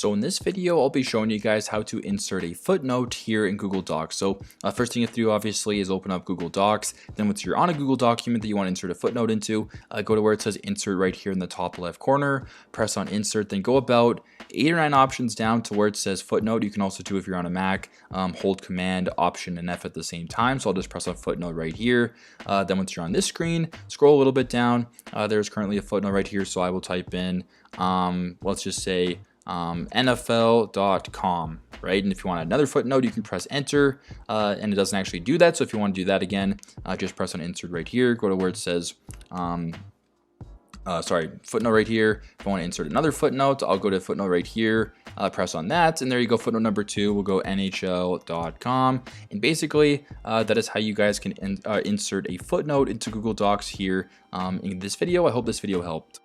So in this video, I'll be showing you guys how to insert a footnote here in Google Docs. So first thing you have to do obviously is open up Google Docs. Then once you're on a Google document that you want to insert a footnote into, go to where it says insert right here in the top left corner, press on insert, then go about 8 or 9 options down to where it says footnote. You can also do if you're on a Mac, hold Command, Option, and F at the same time. So I'll just press on footnote right here. Then once you're on this screen, scroll a little bit down. There's currently a footnote right here. So I will type in, let's just say, NFL.com, right? And if you want another footnote, you can press enter, and it doesn't actually do that. So if you want to do that again, just press on insert right here, go to where it says, footnote right here. If I want to insert another footnote, I'll go to footnote right here, press on that, and there you go. Footnote number 2, we'll go NHL.com. And basically, that is how you guys can insert a footnote into Google Docs here in this video. I hope this video helped.